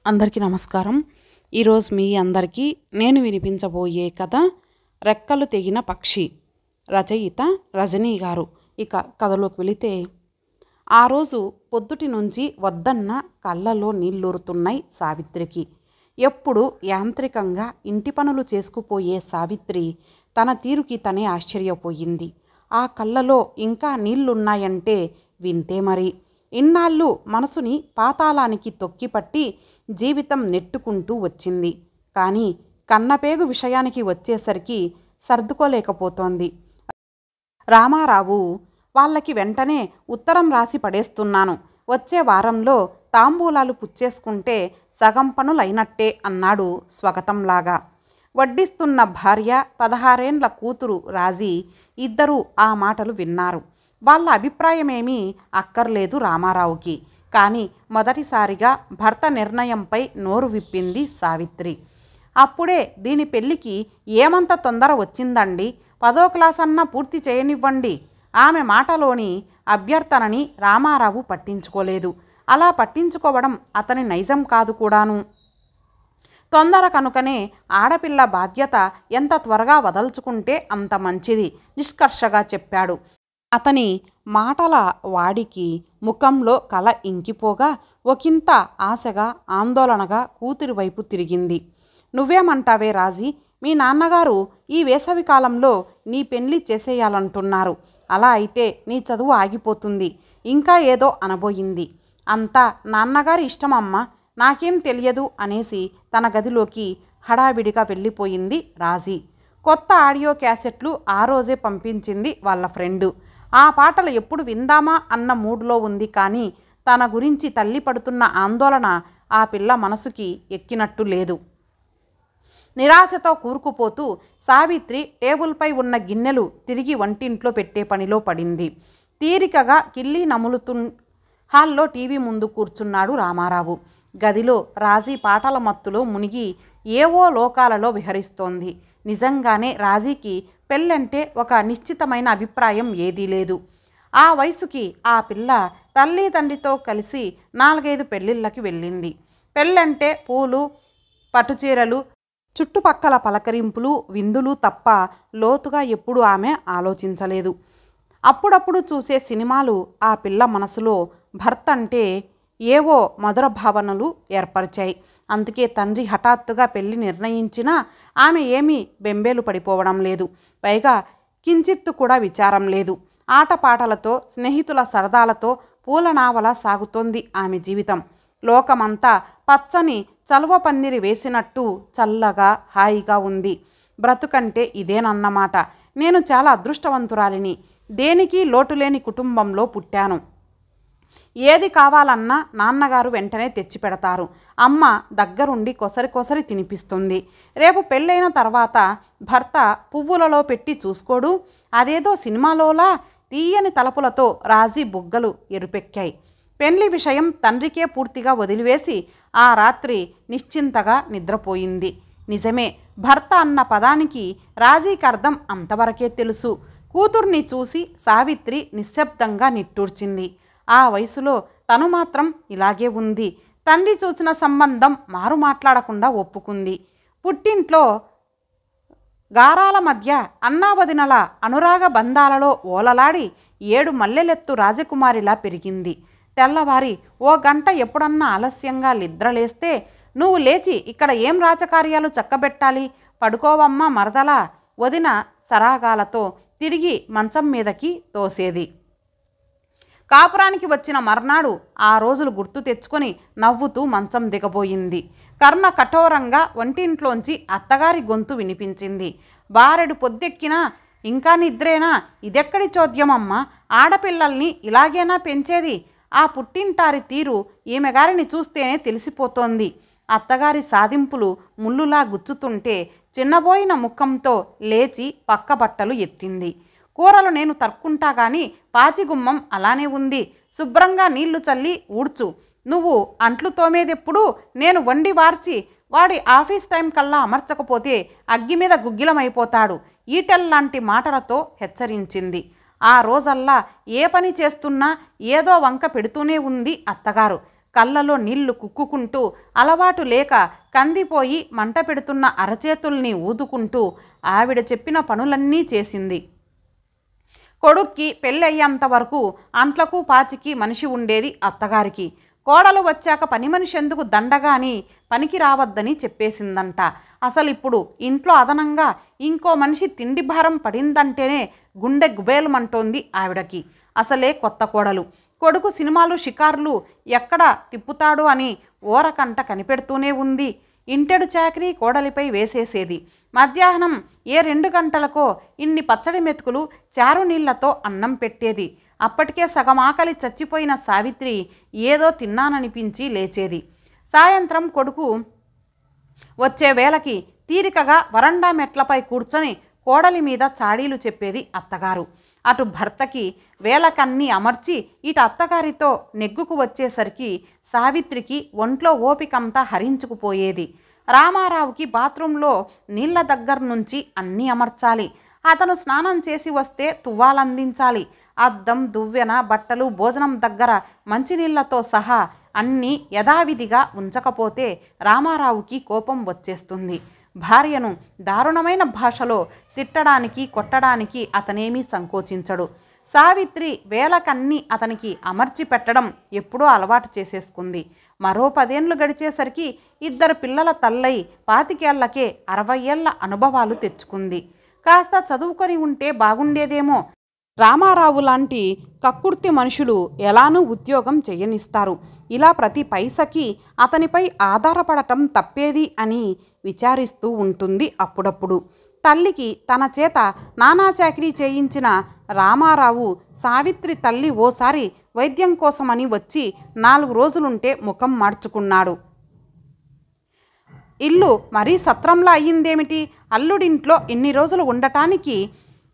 అందరికీ నమస్కారం. ఈరోజు మీ అందరికీ నేను వినిపించబోయే కథ రెక్కలు తెగిన పక్షి. రచయిత రజనీ గారు. ఇక కథలోకి వెళితే, ఆ రోజు పొద్దుటి నుంచి వద్దన్న కళ్ళలో నీళ్లూరుతున్నాయి సావిత్రికి. ఎప్పుడు యాంత్రికంగా ఇంటి పనులు చేసుకుపోయే సావిత్రి తన తీరుకి తనే ఆశ్చర్యపోయింది. ఆ కళ్ళలో ఇంకా నీళ్లున్నాయంటే వింతే మరి. ఇన్నాళ్ళు మనసుని పాతాళానికి తొక్కిపట్టి జీవితం నెట్టుకుంటూ వచ్చింది. కానీ కన్నపేగు విషయానికి వచ్చేసరికి సర్దుకోలేకపోతోంది. రామారావు వాళ్ళకి వెంటనే ఉత్తరం రాసి పడేస్తున్నాను, వచ్చే వారంలో తాంబూలాలు పుచ్చేసుకుంటే సగం పనులైనట్టే అన్నాడు స్వగతంలాగా. వడ్డిస్తున్న భార్య 16 ఏండ్ల కూతురు రాజీ ఇద్దరూ ఆ మాటలు విన్నారు. వాళ్ళ అభిప్రాయమేమీ అక్కర్లేదు రామారావుకి. కానీ మొదటిసారిగా భర్త నిర్ణయంపై నోరు విప్పింది సావిత్రి. అప్పుడే దీని పెళ్ళికి ఏమంత తొందర వచ్చిందండి, 10వ క్లాస్ అన్నా పూర్తి చేయనివ్వండి. ఆమె మాటలోని అభ్యర్థనని రామారావు పట్టించుకోలేదు. అలా పట్టించుకోవడం అతని నైజం కాదు కూడాను. తొందర కనుకనే ఆడపిల్ల బాధ్యత ఎంత త్వరగా వదల్చుకుంటే అంత మంచిది నిష్కర్షగా చెప్పాడు. అతని మాటల వాడికి ముఖంలో కల ఇంకిపోగా ఒకంత ఆశగా ఆందోళనగా కూతురి వైపు తిరిగింది. నువ్వేమంటావే రాజీ, మీ నాన్నగారు ఈ వేసవి కాలంలో నీ పెళ్లి చేసేయాలంటున్నారు. అలా అయితే నీ చదువు ఆగిపోతుంది. ఇంకా ఏదో అనబోయింది. అంతా నాన్నగారి ఇష్టమమ్మా, నాకేం తెలియదు అనేసి తన గదిలోకి హడావిడిగా వెళ్ళిపోయింది రాజీ. కొత్త ఆడియో క్యాసెట్లు ఆ రోజే పంపించింది వాళ్ళ ఫ్రెండు. ఆ పాటలు ఎప్పుడు విందామా అన్న మూడ్లో ఉంది. కానీ తన గురించి తల్లి పడుతున్న ఆందోళన ఆ పిల్ల మనసుకి ఎక్కినట్టు లేదు. నిరాశతో కూరుకుపోతూ సావిత్రి టేబుల్పై ఉన్న గిన్నెలు తిరిగి వంటింట్లో పెట్టే పనిలో పడింది. తీరికగా కిళ్ళీ నములుతూ హాల్లో టీవీ ముందు కూర్చున్నాడు రామారావు. గదిలో రాజీ పాటల మత్తులో మునిగి ఏవో లోకాలలో విహరిస్తోంది. నిజంగానే రాజీకి పెళ్ళంటే ఒక నిశ్చితమైన అభిప్రాయం ఏదీ లేదు. ఆ వయసుకి ఆ పిల్ల తల్లి తండ్రితో కలిసి 4-5 పెళ్ళిళ్ళకి వెళ్ళింది. పెళ్ళంటే పూలు, పట్టుచీరలు, చుట్టుపక్కల పలకరింపులు, విందులు తప్ప లోతుగా ఎప్పుడు ఆమె ఆలోచించలేదు. అప్పుడప్పుడు చూసే సినిమాలు ఆ పిల్ల మనసులో భర్త అంటే ఏవో మధుర భావనలు ఏర్పరిచాయి. అందుకే తండ్రి హఠాత్తుగా పెళ్లి నిర్ణయించినా ఆమె ఏమీ బెంబేలు పడిపోవడం లేదు. పైగా కించిత్తు కూడా విచారం లేదు. ఆటపాటలతో, స్నేహితుల సరదాలతో పూలనావల సాగుతోంది ఆమె జీవితం. లోకమంతా పచ్చని చలువ పందిరి వేసినట్టు చల్లగా హాయిగా ఉంది. బ్రతుకంటే ఇదేనన్నమాట. నేను చాలా అదృష్టవంతురాలిని. దేనికి లోటులేని కుటుంబంలో పుట్టాను. ఏది కావాలన్నా నాన్నగారు వెంటనే తెచ్చిపెడతారు. అమ్మ దగ్గరుండి కొసరి తినిపిస్తుంది. రేపు పెళ్ళైన తర్వాత భర్త పువ్వులలో పెట్టి చూసుకోడు. అదేదో సినిమాలోలా తీయని తలపులతో రాజీ బుగ్గలు ఎరుపెక్కాయి. పెళ్లి విషయం తండ్రికే పూర్తిగా వదిలివేసి ఆ రాత్రి నిశ్చింతగా నిద్రపోయింది. నిజమే, భర్త అన్న పదానికి రాజీకి అర్థం అంతవరకే తెలుసు. కూతుర్ని చూసి సావిత్రి నిశ్శబ్దంగా నిట్టూర్చింది. ఆ వయసులో తను మాత్రం ఇలాగే ఉంది. తండ్రి చూసిన సంబంధం మారు మాట్లాడకుండా ఒప్పుకుంది. పుట్టింట్లో గారాల మధ్య అన్నావదినల అనురాగ బంధాలలో ఓలలాడి 7 మల్లెలెత్తు రాజకుమారిలా పెరిగింది. తెల్లవారి 1 గంట ఎప్పుడన్నా ఆలస్యంగా నిద్రలేస్తే, నువ్వు లేచి ఇక్కడ ఏం రాజకార్యాలు చక్కబెట్టాలి, పడుకోవమ్మా మరదలా, వదిన సరాగాలతో తిరిగి మంచం మీదకి తోసేది. కాపురానికి వచ్చిన మర్నాడు ఆ రోజులు గుర్తు తెచ్చుకొని నవ్వుతూ మంచం దిగబోయింది. కర్ణ కఠోరంగా వంటింట్లోంచి అత్తగారి గొంతు వినిపించింది. బారెడు పొద్దెక్కినా ఇంకా నిద్రేనా? ఇదెక్కడి చోద్యమమ్మా, ఆడపిల్లల్ని ఇలాగేనా పెంచేది? ఆ పుట్టింటారి తీరు ఈమె గారిని చూస్తేనే తెలిసిపోతోంది. అత్తగారి సాధింపులు ముళ్ళులా గుచ్చుతుంటే చిన్నబోయిన ముఖంతో లేచి పక్క బట్టలు ఎత్తింది. కూరలు నేను తరుక్కుంటా గాని పాచిగుమ్మం అలానే ఉంది, శుభ్రంగా నీళ్లు చల్లి ఊడ్చు. నువ్వు అంట్లు తోమేదెప్పుడు? నేను వండి వార్చి వాడి ఆఫీస్ టైం కల్లా అమర్చకపోతే అగ్గి మీద గుగ్గిలమైపోతాడు. ఈటెల్లాంటి మాటలతో హెచ్చరించింది. ఆ రోజల్లా ఏ పని చేస్తున్నా ఏదో వంక పెడుతూనే ఉంది అత్తగారు. కళ్ళలో నీళ్లు కుక్కుకుంటూ అలవాటు లేక కందిపోయి మంట పెడుతున్న అరచేతుల్ని ఊదుకుంటూ ఆవిడ చెప్పిన పనులన్నీ చేసింది. కొడుక్కి పెళ్ళయ్యేంత వరకు అంట్లకు పాచికి మనిషి ఉండేది అత్తగారికి. కోడలు వచ్చాక పని మనిషి ఎందుకు దండగాని పనికి రావద్దని చెప్పేసిందంట. అసలిప్పుడు ఇంట్లో అదనంగా ఇంకో మనిషి తిండి భారం పడిందంటేనే గుండె గుబేలమంటోంది ఆవిడకి. అసలే కొత్త కోడలు. కొడుకు సినిమాలు షికార్లు ఎక్కడ తిప్పుతాడు అని ఓరకంట కనిపెడుతూనే ఉంది. ఇంటెడు చాకరీ కోడలిపై వేసేసేది. మధ్యాహ్నం ఏ 2 గంటలకో ఇన్ని పచ్చడి మెతుకులు చారు నీళ్లతో అన్నం పెట్టేది. అప్పటికే సగం ఆకలి చచ్చిపోయిన సావిత్రి ఏదో తిన్నాననిపించి లేచేది. సాయంత్రం కొడుకు వచ్చే వేళకి తీరికగా వరండా మెట్లపై కూర్చొని కోడలి మీద చాడీలు చెప్పేది అత్తగారు. అటు భర్తకి వేళకన్నీ అమర్చి ఇటు అత్తగారితో నెగ్గుకు వచ్చేసరికి సావిత్రికి ఒంట్లో ఓపికంతా హరించుకుపోయేది. రామారావుకి బాత్రూంలో నీళ్ల దగ్గర నుంచి అన్నీ అమర్చాలి. అతను స్నానం చేసి వస్తే తువ్వాలందించాలి. అద్దం, దువ్వెన, బట్టలు, భోజనం దగ్గర మంచినీళ్లతో సహా అన్నీ యథావిధిగా ఉంచకపోతే రామారావుకి కోపం వచ్చేస్తుంది. భార్యను దారుణమైన భాషలో తిట్టడానికి, కొట్టడానికి అతనేమీ సంకోచించడు. సావిత్రి వేళకన్నీ అతనికి అమర్చి పెట్టడం ఎప్పుడో అలవాటు చేసేసుకుంది. మరో 10 ఏళ్ళు గడిచేసరికి 2 పిల్లల తల్లై 25 ఏళ్లకే 60 ఏళ్ల అనుభవాలు తెచ్చుకుంది. కాస్త చదువుకొని ఉంటే బాగుండేదేమో. రామారావు లాంటి కక్కుర్తి మనుషులు ఎలానూ ఉద్యోగం చెయ్యనిస్తారు. ఇలా ప్రతి పైసకి అతనిపై ఆధారపడటం తప్పేది అని విచారిస్తూ ఉంటుంది అప్పుడప్పుడు. తల్లికి తన చేత నానా చాకరీ చేయించిన రామారావు సావిత్రి తల్లి ఓసారి వైద్యం కోసమని వచ్చి 4 రోజులుంటే ముఖం మార్చుకున్నాడు. ఇల్లు మరీ సత్రంలా అయ్యిందేమిటి? అల్లుడింట్లో ఇన్ని రోజులు ఉండటానికి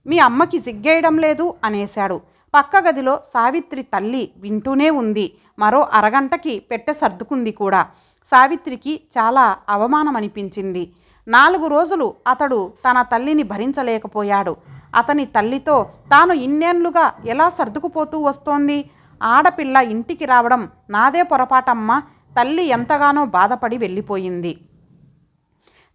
మీ అమ్మకి సిగ్గేయడం లేదు అనేశాడు. పక్క గదిలో సావిత్రి తల్లి వింటూనే ఉంది. మరో అరగంటకి పెట్టె సర్దుకుంది కూడా. సావిత్రికి చాలా అవమానమనిపించింది. 4 రోజులు అతడు తన తల్లిని భరించలేకపోయాడు. అతని తల్లితో తాను ఇన్నేళ్లుగా ఎలా సర్దుకుపోతూ వస్తోంది? ఆడపిల్ల ఇంటికి రావడం నాదే పొరపాటమ్మా. తల్లి ఎంతగానో బాధపడి వెళ్ళిపోయింది.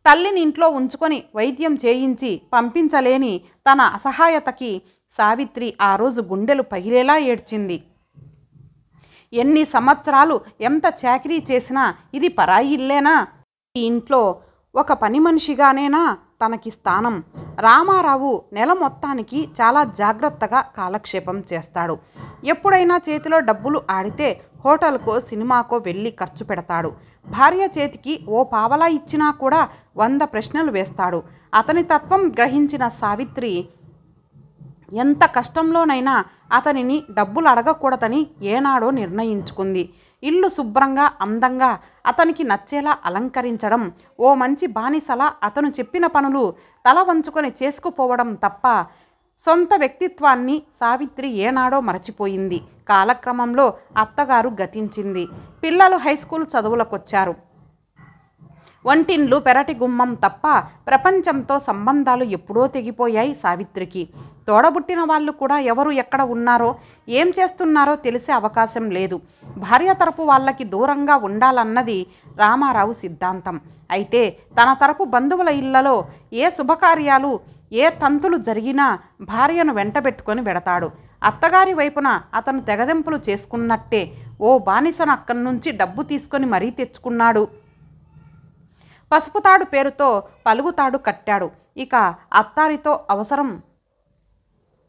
తల్లిని ఇంట్లో ఉంచుకొని వైద్యం చేయించి పంపించలేని తన అసహాయతకి సావిత్రి ఆ రోజు గుండెలు పగిలేలా ఏడ్చింది. ఎన్ని సంవత్సరాలు ఎంత చాకరీ చేసినా ఇది పరాయి ఇల్లేనా? ఈ ఇంట్లో ఒక పని మనిషిగానేనా తనకి స్థానం? రామారావు నెల మొత్తానికి చాలా జాగ్రత్తగా కాలక్షేపం చేస్తాడు. ఎప్పుడైనా చేతిలో డబ్బులు ఆడితే హోటల్కో సినిమాకో వెళ్ళి ఖర్చు పెడతాడు. భార్య చేతికి ఓ పావలా ఇచ్చినా కూడా 100 ప్రశ్నలు వేస్తాడు. అతని తత్వం గ్రహించిన సావిత్రి ఎంత కష్టంలోనైనా అతనిని డబ్బులు అడగకూడదని ఏనాడో నిర్ణయించుకుంది. ఇల్లు శుభ్రంగా, అందంగా అతనికి నచ్చేలా అలంకరించడం, ఓ మంచి బానిసలా అతను చెప్పిన పనులు తల వంచుకొని చేసుకుపోవడం తప్ప సొంత వ్యక్తిత్వాన్ని సావిత్రి ఏనాడో మరచిపోయింది. కాలక్రమంలో అత్తగారు గతించింది. పిల్లలు హైస్కూల్ చదువులకొచ్చారు. వంటిండ్లు, పెరటి గుమ్మం తప్ప ప్రపంచంతో సంబంధాలు ఎప్పుడో తెగిపోయాయి సావిత్రికి. తోడబుట్టిన వాళ్ళు కూడా ఎవరు ఎక్కడ ఉన్నారో, ఏం చేస్తున్నారో తెలిసే అవకాశం లేదు. భార్య తరపు వాళ్ళకి దూరంగా ఉండాలన్నది రామారావు సిద్ధాంతం. అయితే తన తరపు బంధువుల ఇళ్లలో ఏ శుభకార్యాలు, ఏ తంతులు జరిగినా భార్యను వెంటబెట్టుకొని వెడతాడు. అత్తగారి వైపున అతను తెగదెంపులు చేసుకున్నట్టే ఓ బానిసను అక్కడి నుంచి డబ్బు తీసుకొని మరీ తెచ్చుకున్నాడు. పసుపుతాడు పేరుతో పలుగుతాడు కట్టాడు. ఇక అత్తారితో అవసరం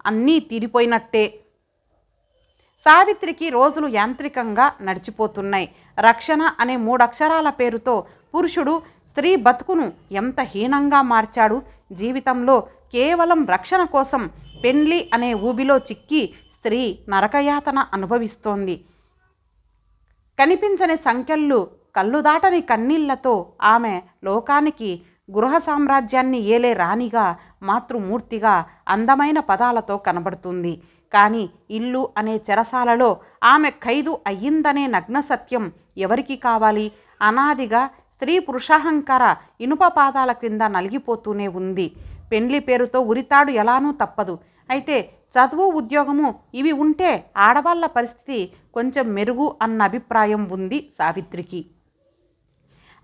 అన్నీ తీరిపోయినట్టే. సావిత్రికి రోజులు యాంత్రికంగా నడిచిపోతున్నాయి. రక్షణ అనే 3 అక్షరాల పేరుతో పురుషుడు స్త్రీ బతుకును ఎంత హీనంగా మార్చాడు. జీవితంలో కేవలం రక్షణ కోసం పెండ్లి అనే ఊబిలో చిక్కి స్త్రీ నరకయాతన అనుభవిస్తోంది. కనిపించని సంఖ్యలు, కళ్ళు దాటని కన్నీళ్లతో ఆమె లోకానికి గృహ సామ్రాజ్యాన్ని ఏలే రాణిగా, మాతృమూర్తిగా అందమైన పదాలతో కనబడుతుంది. కానీ ఇల్లు అనే చెరసాలలో ఆమె ఖైదు అయ్యిందనే నగ్న సత్యం ఎవరికి కావాలి? అనాదిగా స్త్రీ పురుషాహంకార ఇనుప పాదాల క్రింద నలిగిపోతూనే ఉంది. పెండ్లి పేరుతో ఉరితాడు ఎలానూ తప్పదు. అయితే చదువు, ఉద్యోగము ఇవి ఉంటే ఆడవాళ్ళ పరిస్థితి కొంచెం మెరుగు అన్న అభిప్రాయం ఉంది సావిత్రికి.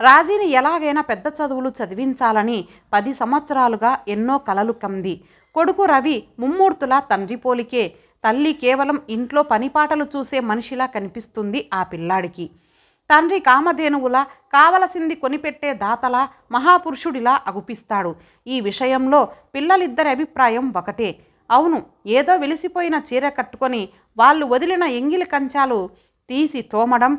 రాజీని ఎలాగైనా పెద్ద చదువులు చదివించాలని 10 సంవత్సరాలుగా ఎన్నో కలలు కంది. కొడుకు రవి ముమ్మూర్తులా తండ్రి పోలికే. తల్లి కేవలం ఇంట్లో పనిపాటలు చూసే మనిషిలా కనిపిస్తుంది ఆ పిల్లాడికి. తండ్రి కామధేనువులా, కావలసింది కొనిపెట్టే దాతలా, మహాపురుషుడిలా అగుపిస్తాడు. ఈ విషయంలో పిల్లలిద్దరి అభిప్రాయం ఒకటే. అవును, ఏదో వెలిసిపోయిన చీర కట్టుకొని వాళ్ళు వదిలిన ఎంగిలి కంచాలు తీసి తోమడం,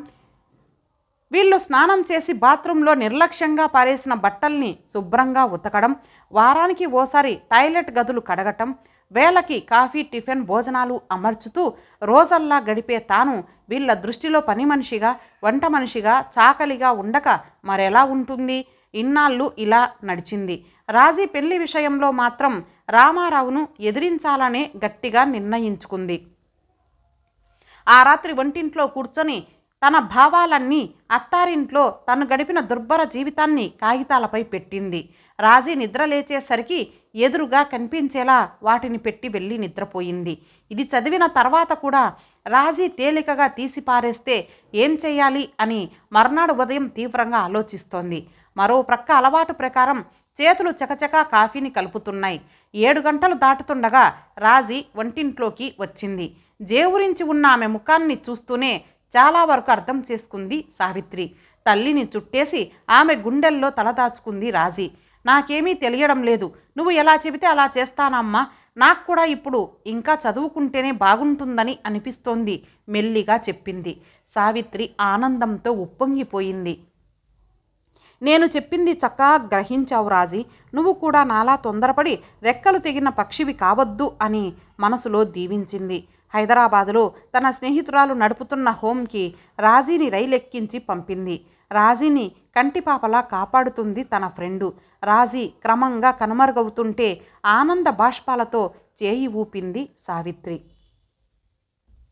వీళ్ళు స్నానం చేసి బాత్రూంలో నిర్లక్ష్యంగా పారేసిన బట్టల్ని శుభ్రంగా ఉతకడం, వారానికి ఓసారి టాయిలెట్ గదులు కడగటం, వేళకి కాఫీ, టిఫిన్, భోజనాలు అమర్చుతూ రోజల్లా గడిపే తాను వీళ్ళ దృష్టిలో పని మనిషిగా, వంట మనిషిగా, చాకలిగా ఉండక మరెలా ఉంటుంది? ఇన్నాళ్ళు ఇలా నడిచింది. రాజీ పెళ్లి విషయంలో మాత్రం రామారావును ఎదిరించాలనే గట్టిగా నిర్ణయించుకుంది. ఆ రాత్రి వంటింట్లో కూర్చొని తన భావాలన్నీ, అత్తారింట్లో తను గడిపిన దుర్భర జీవితాన్ని కాగితాలపై పెట్టింది. రాజీ నిద్ర లేచేసరికి ఎదురుగా కనిపించేలా వాటిని పెట్టి వెళ్ళి నిద్రపోయింది. ఇది చదివిన తర్వాత కూడా రాజీ తేలికగా తీసిపారేస్తే ఏం చెయ్యాలి అని మర్నాడు ఉదయం తీవ్రంగా ఆలోచిస్తోంది. మరో ప్రక్క అలవాటు ప్రకారం చేతులు చకచకా కాఫీని కలుపుతున్నాయి. 7 గంటలు దాటుతుండగా రాజీ వంటింట్లోకి వచ్చింది. జేవురించి ఉన్న ఆమె ముఖాన్ని చూస్తూనే చాలా వరకు అర్థం చేసుకుంది సావిత్రి. తల్లిని చుట్టేసి ఆమె గుండెల్లో తలదాచుకుంది రాజీ. నాకేమీ తెలియడం లేదు, నువ్వు ఎలా చెబితే అలా చేస్తానమ్మా. నాకు కూడా ఇప్పుడు ఇంకా చదువుకుంటేనే బాగుంటుందని అనిపిస్తోంది మెల్లిగా చెప్పింది. సావిత్రి ఆనందంతో ఉప్పొంగిపోయింది. నేను చెప్పింది చక్కగా గ్రహించావు రాజీ. నువ్వు కూడా నాలా తొందరపడి రెక్కలు తెగిన పక్షివి కావద్దు అని మనసులో దీవించింది. హైదరాబాదులో తన స్నేహితురాలు నడుపుతున్న హోంకి రాజీని రైలెక్కించి పంపింది. రాజీని కంటిపాపలా కాపాడుతుంది తన ఫ్రెండు. రాజీ క్రమంగా కనుమరుగవుతుంటే ఆనంద బాష్పాలతో చేయి ఊపింది సావిత్రి.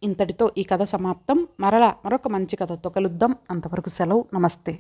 ఇంతటితో ఈ కథ సమాప్తం. మరలా మరొక మంచి కథతో కలుద్దాం. అంతవరకు సెలవు. నమస్తే.